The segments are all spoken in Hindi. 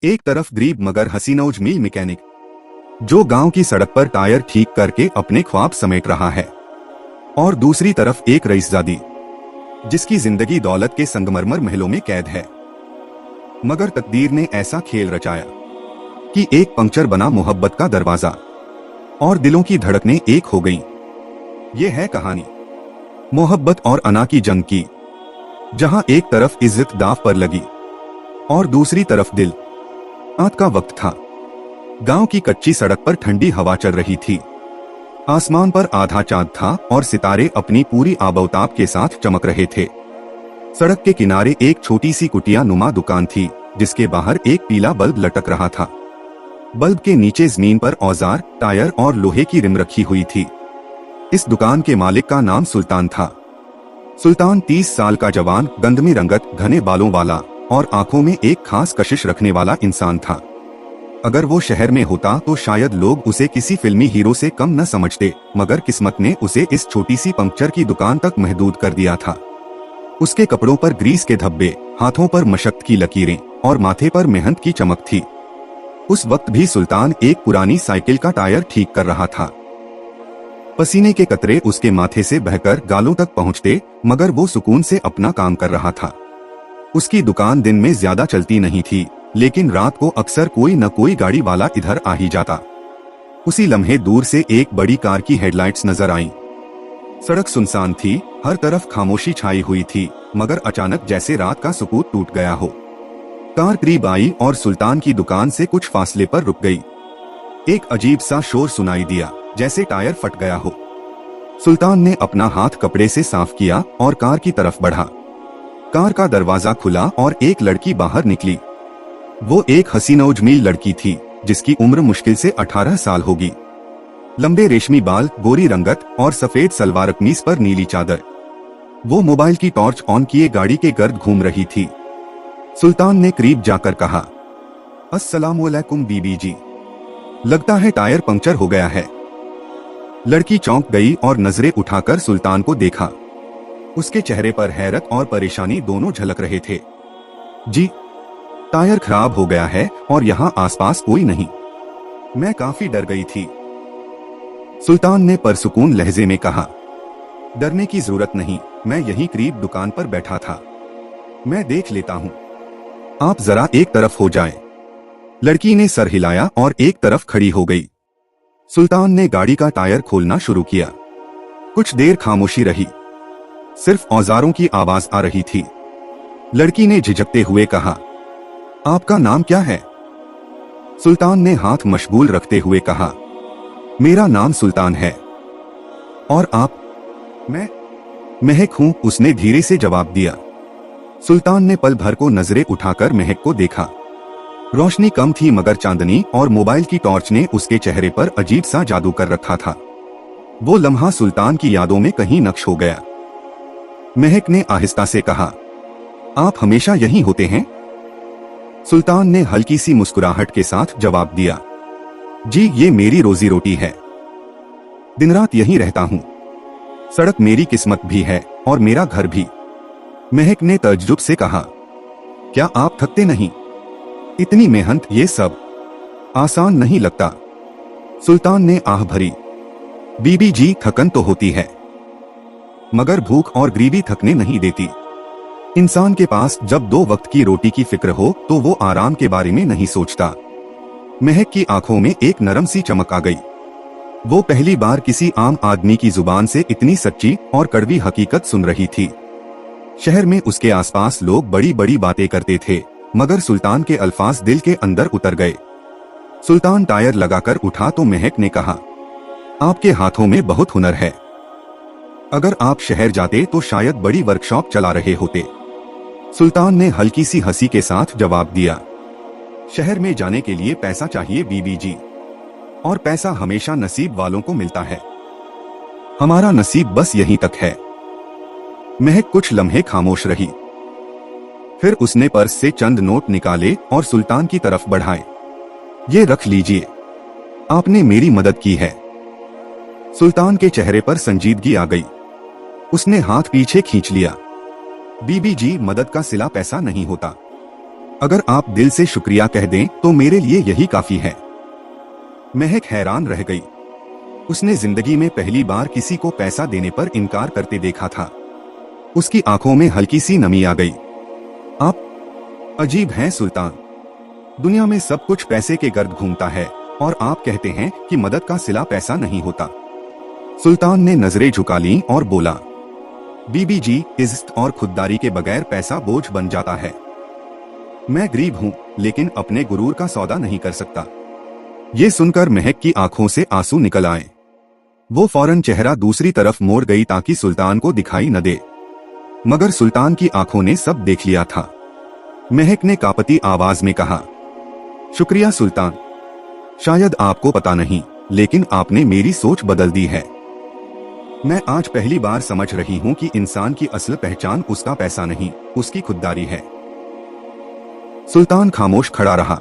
एक तरफ गरीब मगर हसीनौज मील मैकेनिक जो गांव की सड़क पर टायर ठीक करके अपने ख्वाब समेट रहा है, और दूसरी तरफ एक रईसजादी जिसकी जिंदगी दौलत के संगमरमर महलों में कैद है। मगर तकदीर ने ऐसा खेल रचाया कि एक पंक्चर बना मोहब्बत का दरवाजा और दिलों की धड़कनें एक हो गईं। ये है कहानी मोहब्बत और अना की जंग की, जहां एक तरफ इज्जत दाव पर लगी और दूसरी तरफ दिल। रात का वक्त था। गांव की कच्ची सड़क पर ठंडी हवा चल रही थी। आसमान पर आधा चांद था और सितारे अपनी पूरी आबोताब के साथ चमक रहे थे। सड़क के किनारे एक छोटी सी कुटिया नुमा दुकान थी, जिसके बाहर एक पीला बल्ब लटक रहा था। बल्ब के नीचे जमीन पर औजार, टायर और लोहे की रिम रखी हुई थी। इस दुकान के मालिक का नाम सुल्तान था। सुल्तान 30 साल का जवान, गंधमी रंगत, घने बालों वाला और आंखों में एक खास कशिश रखने वाला इंसान था। अगर वो शहर में होता तो शायद लोग उसे किसी फिल्मी हीरो से कम न समझते, मगर किस्मत ने उसे इस छोटी सी पंक्चर की दुकान तक महदूद कर दिया था। उसके कपड़ों पर ग्रीस के धब्बे, हाथों पर मशक्कत की लकीरें और माथे पर मेहनत की चमक थी। उस वक्त भी सुल्तान एक पुरानी साइकिल का टायर ठीक कर रहा था। पसीने के कतरे उसके माथे से बहकर गालों तक पहुंचते, मगर वो सुकून से अपना काम कर रहा था। उसकी दुकान दिन में ज्यादा चलती नहीं थी, लेकिन रात को अक्सर कोई न कोई गाड़ी वाला इधर आ ही जाता। उसी लम्हे दूर से एक बड़ी कार की हेडलाइट्स नजर आईं। सड़क सुनसान थी, हर तरफ खामोशी छाई हुई थी, मगर अचानक जैसे रात का सुकून टूट गया हो। कार करीब आई और सुल्तान की दुकान से कुछ फासले पर रुक गई। एक अजीब सा शोर सुनाई दिया, जैसे टायर फट गया हो। सुल्तान ने अपना हाथ कपड़े से साफ किया और कार की तरफ बढ़ा। कार का दरवाजा खुला और एक लड़की बाहर निकली। वो एक हसीनौज मील लड़की थी, जिसकी उम्र मुश्किल से 18 साल होगी। लंबे रेशमी बाल, गोरी रंगत और सफेद सलवार कमीज पर नीली चादर। वो मोबाइल की टॉर्च ऑन किए गाड़ी के गर्द घूम रही थी। सुल्तान ने करीब जाकर कहा, अस्सलामुअलैकुम बीबी जी, लगता है टायर पंक्चर हो गया है। लड़की चौंक गई और नजरें उठाकर सुल्तान को देखा। उसके चेहरे पर हैरत और परेशानी दोनों झलक रहे थे। जी, टायर खराब हो गया है और यहाँ आसपास कोई नहीं। मैं काफी डर गई थी। सुल्तान ने परसुकून लहजे में कहा, डरने की जरूरत नहीं, मैं यहीं करीब दुकान पर बैठा था। मैं देख लेता हूँ, आप जरा एक तरफ हो जाएं। लड़की ने सर हिलाया और एक तरफ खड़ी हो गई। सुल्तान ने गाड़ी का टायर खोलना शुरू किया। कुछ देर खामोशी रही, सिर्फ औजारों की आवाज आ रही थी। लड़की ने झिझकते हुए कहा, आपका नाम क्या है? सुल्तान ने हाथ मशगूल रखते हुए कहा, मेरा नाम सुल्तान है। और आप? मैं महक हूं, उसने धीरे से जवाब दिया। सुल्तान ने पल भर को नजरें उठाकर महक को देखा। रोशनी कम थी, मगर चांदनी और मोबाइल की टॉर्च ने उसके चेहरे पर अजीब सा जादू कर रखा था। वो लम्हा सुल्तान की यादों में कहीं नक्श हो गया। महक ने आहिस्ता से कहा, आप हमेशा यहीं होते हैं? सुल्तान ने हल्की सी मुस्कुराहट के साथ जवाब दिया, जी, ये मेरी रोजी रोटी है। दिन रात यहीं रहता हूँ। सड़क मेरी किस्मत भी है और मेरा घर भी। महक ने तज्जुब से कहा, क्या आप थकते नहीं? इतनी मेहनत, ये सब आसान नहीं लगता। सुल्तान ने आह भरी, बीबी जी, थकन तो होती है, मगर भूख और गरीबी थकने नहीं देती। इंसान के पास जब 2 वक्त की रोटी की फिक्र हो तो वो आराम के बारे में नहीं सोचता। महक की आंखों में एक नरम सी चमक आ गई। वो पहली बार किसी आम आदमी की जुबान से इतनी सच्ची और कड़वी हकीकत सुन रही थी। शहर में उसके आसपास लोग बड़ी बड़ी बातें करते थे, मगर सुल्तान के अल्फाज दिल के अंदर उतर गए। सुल्तान टायर लगाकर उठा तो महक ने कहा, आपके हाथों में बहुत हुनर है। अगर आप शहर जाते तो शायद बड़ी वर्कशॉप चला रहे होते। सुल्तान ने हल्की सी हंसी के साथ जवाब दिया, शहर में जाने के लिए पैसा चाहिए बीबी जी, और पैसा हमेशा नसीब वालों को मिलता है। हमारा नसीब बस यहीं तक है। महक कुछ लम्हे खामोश रही, फिर उसने पर्स से चंद नोट निकाले और सुल्तान की तरफ बढ़ाए। ये रख लीजिए, आपने मेरी मदद की है। सुल्तान के चेहरे पर संजीदगी आ गई। उसने हाथ पीछे खींच लिया, बीबी जी, मदद का सिला पैसा नहीं होता। अगर आप दिल से शुक्रिया कह दें तो मेरे लिए यही काफी है। महक हैरान रह गई। उसने जिंदगी में पहली बार किसी को पैसा देने पर इनकार करते देखा था। उसकी आंखों में हल्की सी नमी आ गई। आप अजीब हैं सुल्तान, दुनिया में सब कुछ पैसे के गर्द घूमता है और आप कहते हैं कि मदद का सिला पैसा नहीं होता। सुल्तान ने नजरें झुका लीं और बोला, बीबी जी, इज्जत और खुददारी के बगैर पैसा बोझ बन जाता है। मैं गरीब हूं लेकिन अपने गुरूर का सौदा नहीं कर सकता। ये सुनकर महक की आंखों से आंसू निकल आए। वो फौरन चेहरा दूसरी तरफ मोड़ गई ताकि सुल्तान को दिखाई न दे, मगर सुल्तान की आंखों ने सब देख लिया था। महक ने कांपती आवाज में कहा, शुक्रिया सुल्तान, शायद आपको पता नहीं लेकिन आपने मेरी सोच बदल दी है। मैं आज पहली बार समझ रही हूं कि इंसान की असल पहचान उसका पैसा नहीं, उसकी खुददारी है। सुल्तान खामोश खड़ा रहा।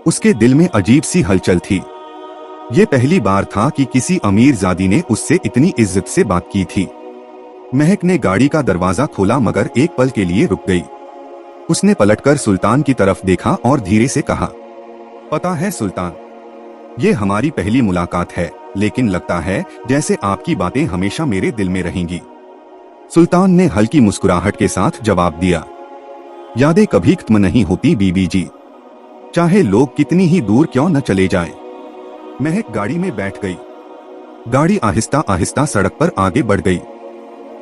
उसके दिल में अजीब सी हलचल थी। ये पहली बार था कि किसी अमीर जादी ने उससे इतनी इज्जत से बात की थी। महक ने गाड़ी का दरवाजा खोला मगर एक पल के लिए रुक गई। उसने पलटकर सुल्तान की तरफ देखा और धीरे से कहा, पता है सुल्तान, ये हमारी पहली मुलाकात है लेकिन लगता है जैसे आपकी बातें हमेशा मेरे दिल में रहेंगी। सुल्तान ने हल्की मुस्कुराहट के साथ जवाब दिया, यादें कभी खत्म नहीं होती बीबी जी, चाहे लोग कितनी ही दूर क्यों न चले जाएं। महक गाड़ी में बैठ गई। गाड़ी आहिस्ता आहिस्ता सड़क पर आगे बढ़ गई।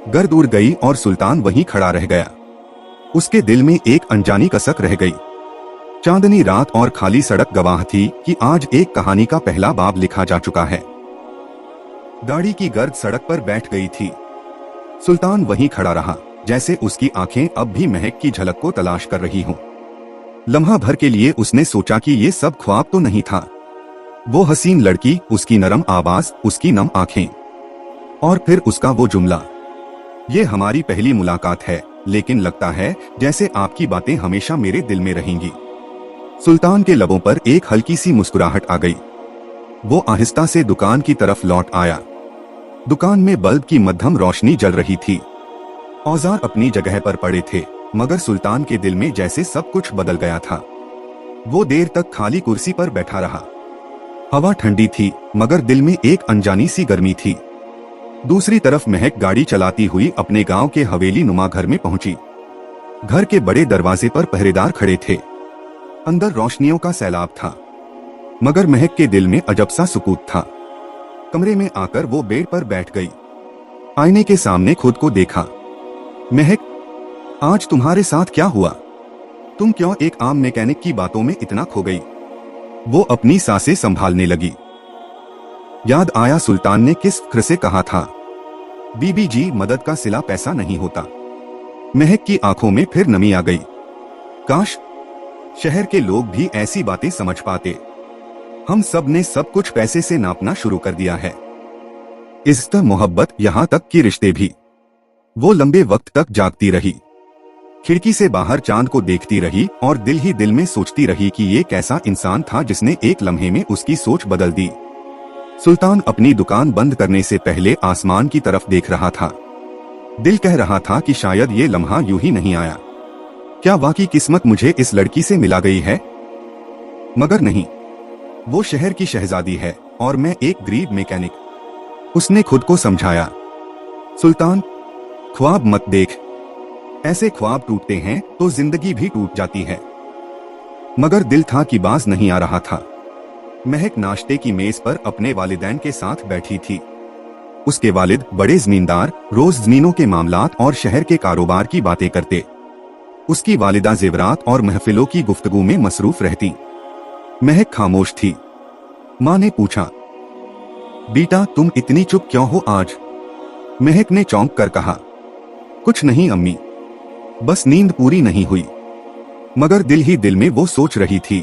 गर्द उड़ गई और सुल्तान वहीं खड़ा रह गया। उसके दिल में एक अनजानी कसक रह गई। चांदनी रात और खाली सड़क गवाह थी कि आज एक कहानी का पहला बाब लिखा जा चुका है। गाड़ी की गर्द सड़क पर बैठ गई थी। सुल्तान वहीं खड़ा रहा, जैसे उसकी आंखें अब भी महक की झलक को तलाश कर रही हों। लम्हा भर के लिए उसने सोचा कि ये सब ख्वाब तो नहीं था। वो हसीन लड़की, उसकी नरम आवाज, उसकी नम आंखें, और फिर उसका वो जुमला, ये हमारी पहली मुलाकात है लेकिन लगता है जैसे आपकी बातें हमेशा मेरे दिल में रहेंगी। सुल्तान के लबों पर एक हल्की सी मुस्कुराहट आ गई। वो आहिस्ता से दुकान की तरफ लौट आया। दुकान में बल्ब की मध्यम रोशनी जल रही थी। औजार अपनी जगह पर पड़े थे मगर सुल्तान के दिल में जैसे सब कुछ बदल गया था। वो देर तक खाली कुर्सी पर बैठा रहा। हवा ठंडी थी मगर दिल में एक अनजानी सी गर्मी थी। दूसरी तरफ महक गाड़ी चलाती हुई अपने गांव के हवेली नुमा घर में पहुंची। घर के बड़े दरवाजे पर पहरेदार खड़े थे। अंदर रोशनियों का सैलाब था मगर महक के दिल में अजब सा सुकूत था। कमरे में आकर वो बेड पर बैठ गई। आईने के सामने खुद को देखा। महक, आज तुम्हारे साथ क्या हुआ? तुम क्यों एक आम मैकेनिक की बातों में इतना खो गई? वो अपनी सांसें संभालने लगी। याद आया सुल्तान ने किस फिक्र से कहा था, बीबी जी, मदद का सिला पैसा नहीं होता। महक की आंखों में फिर नमी आ गई। काश शहर के लोग भी ऐसी बातें समझ पाते। हम सब ने सब कुछ पैसे से नापना शुरू कर दिया है। इज्जत, मोहब्बत, यहाँ तक कि रिश्ते भी। वो लंबे वक्त तक जागती रही, खिड़की से बाहर चांद को देखती रही और दिल ही दिल में सोचती रही कि ये कैसा इंसान था जिसने एक लम्हे में उसकी सोच बदल दी। सुल्तान अपनी दुकान बंद करने से पहले आसमान की तरफ देख रहा था। दिल कह रहा था कि शायद ये लम्हा यूं ही नहीं आया। क्या वाकई किस्मत मुझे इस लड़की से मिला गई है? मगर नहीं, वो शहर की शहजादी है और मैं एक गरीब मैकेनिक। उसने खुद को समझाया। सुल्तान, ख्वाब मत देख। ऐसे ख्वाब टूटते हैं तो जिंदगी भी टूट जाती है। मगर दिल था कि बाज नहीं आ रहा था। महक नाश्ते की मेज पर अपने वालिदैन के साथ बैठी थी। उसके वालिद बड़े जमींदार, रोज जमीनों के मामलात और शहर के कारोबार की बातें करते। उसकी वालिदा जेवरात और महफिलों की गुफ्तगू में मसरूफ रहती। महक खामोश थी। माँ ने पूछा, बेटा तुम इतनी चुप क्यों हो आज? महक ने चौंक कर कहा, कुछ नहीं अम्मी, बस नींद पूरी नहीं हुई। मगर दिल ही दिल में वो सोच रही थी,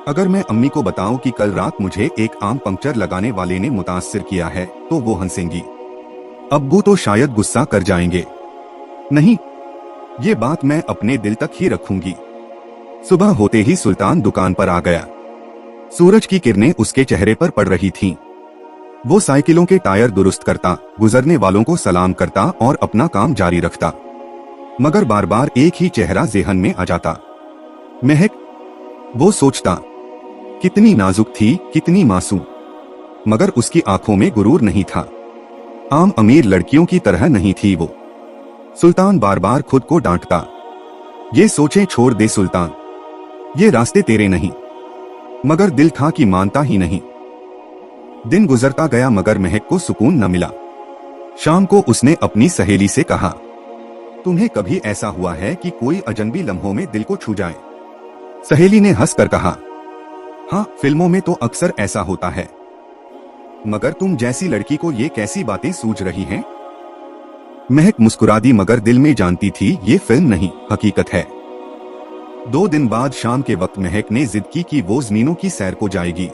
अगर मैं अम्मी को बताऊं कि कल रात मुझे एक आम पंक्चर लगाने वाले ने मुतासिर किया है तो वो हंसेंगी। अब्बू तो शायद गुस्सा कर जाएंगे। नहीं, ये बात मैं अपने दिल तक ही रखूंगी। सुबह होते ही सुल्तान दुकान पर आ गया। सूरज की किरणें उसके चेहरे पर पड़ रही थीं। वो साइकिलों के टायर दुरुस्त करता, गुजरने वालों को सलाम करता और अपना काम जारी रखता। मगर बार बार एक ही चेहरा ज़हन में आ जाता, महक, वो सोचता, कितनी नाजुक थी, कितनी मासूम, मगर उसकी आंखों में गुरूर नहीं था। आम अमीर लड़कियों की तरह नहीं थी वो। सुल्तान बार बार खुद को डांटता, ये सोचें छोड़ दे सुल्तान, ये रास्ते तेरे नहीं, मगर दिल था कि मानता ही नहीं। दिन गुजरता गया मगर महक को सुकून न मिला। शाम को उसने अपनी सहेली से कहा, तुम्हें कभी ऐसा हुआ है कि कोई अजनबी लम्हों में दिल को छू जाए? सहेली ने हंसकर कहा, हाँ, फिल्मों में तो अक्सर ऐसा होता है, मगर तुम जैसी लड़की को ये कैसी बातें सूझ रही हैं? महक मुस्कुरा दी मगर दिल में जानती थी ये फिल्म नहीं, हकीकत है। 2 दिन बाद शाम के वक्त महक ने जिद की कि वो जमीनों की सैर को जाएगी।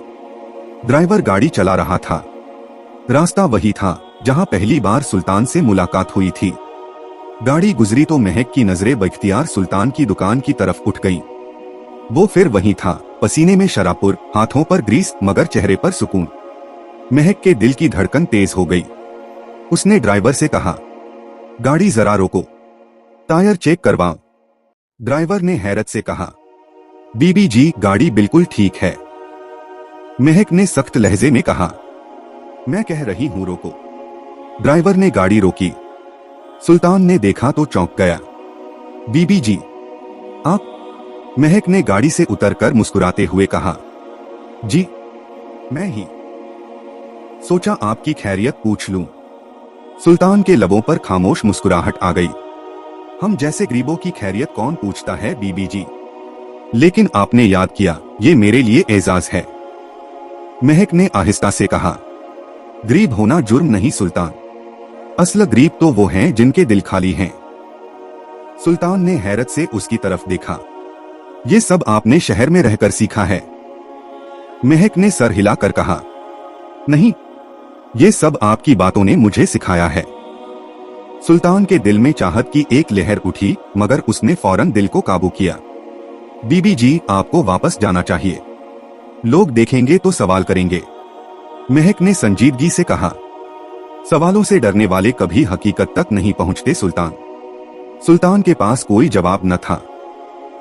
ड्राइवर गाड़ी चला रहा था। रास्ता वही था जहां पहली बार सुल्तान से मुलाकात हुई थी। गाड़ी गुजरी तो महक की नजरें बख्तियार सुल्तान की दुकान की तरफ उठ गईं। वो फिर वही था, पसीने में शरापुर, हाथों पर ग्रीस मगर चेहरे पर सुकून। महक के दिल की धड़कन तेज हो गई। उसने ड्राइवर से कहा, गाड़ी जरा रोको, टायर चेक करवाओ। ड्राइवर ने हैरत से कहा, बीबी जी, गाड़ी बिल्कुल ठीक है। महक ने सख्त लहजे में कहा, मैं कह रही हूं रोको। ड्राइवर ने गाड़ी रोकी। सुल्तान ने देखा तो चौंक गया। बीबी जी, आप? महक ने गाड़ी से उतरकर मुस्कुराते हुए कहा, जी, मैं ही। सोचा आपकी खैरियत पूछ लूं। सुल्तान के लबों पर खामोश मुस्कुराहट आ गई। हम जैसे गरीबों की खैरियत कौन पूछता है बीबी जी, लेकिन आपने याद किया, ये मेरे लिए एजाज है। महक ने आहिस्ता से कहा, गरीब होना जुर्म नहीं सुल्तान, असल गरीब तो वो हैं जिनके दिल खाली हैं। सुल्तान ने हैरत से उसकी तरफ देखा। ये सब आपने शहर में रहकर सीखा है? महक ने सर हिलाकर कहा, नहीं, ये सब आपकी बातों ने मुझे सिखाया है। सुल्तान के दिल में चाहत की एक लहर उठी मगर उसने फौरन दिल को काबू किया। बीबी जी, आपको वापस जाना चाहिए, लोग देखेंगे तो सवाल करेंगे। महक ने संजीदगी से कहा, सवालों से डरने वाले कभी हकीकत तक नहीं पहुंचते सुल्तान। सुल्तान के पास कोई जवाब न था।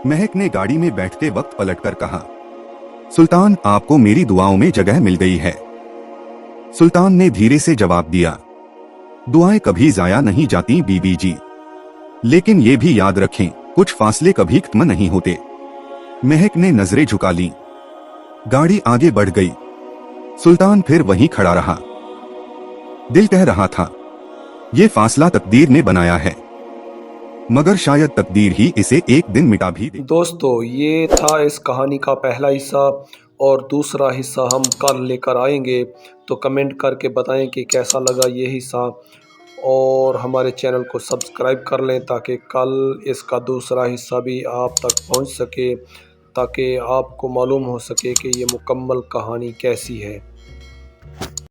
महक ने गाड़ी में बैठते वक्त पलटकर कहा, सुल्तान, आपको मेरी दुआओं में जगह मिल गई है। सुल्तान ने धीरे से जवाब दिया, दुआएं कभी जाया नहीं जाती बीबी जी, लेकिन ये भी याद रखें, कुछ फासले कभी खत्म नहीं होते। महक ने नजरें झुका लीं। गाड़ी आगे बढ़ गई। सुल्तान फिर वहीं खड़ा रहा। दिल कह रहा था, ये फासला तकदीर ने बनाया है, मगर शायद तकदीर ही इसे एक दिन मिटा भी दे। दोस्तों, ये था इस कहानी का पहला हिस्सा, और दूसरा हिस्सा हम कल लेकर आएंगे। तो कमेंट करके बताएं कि कैसा लगा ये हिस्सा, और हमारे चैनल को सब्सक्राइब कर लें ताकि कल इसका दूसरा हिस्सा भी आप तक पहुंच सके, ताकि आपको मालूम हो सके कि ये मुकम्मल कहानी कैसी है।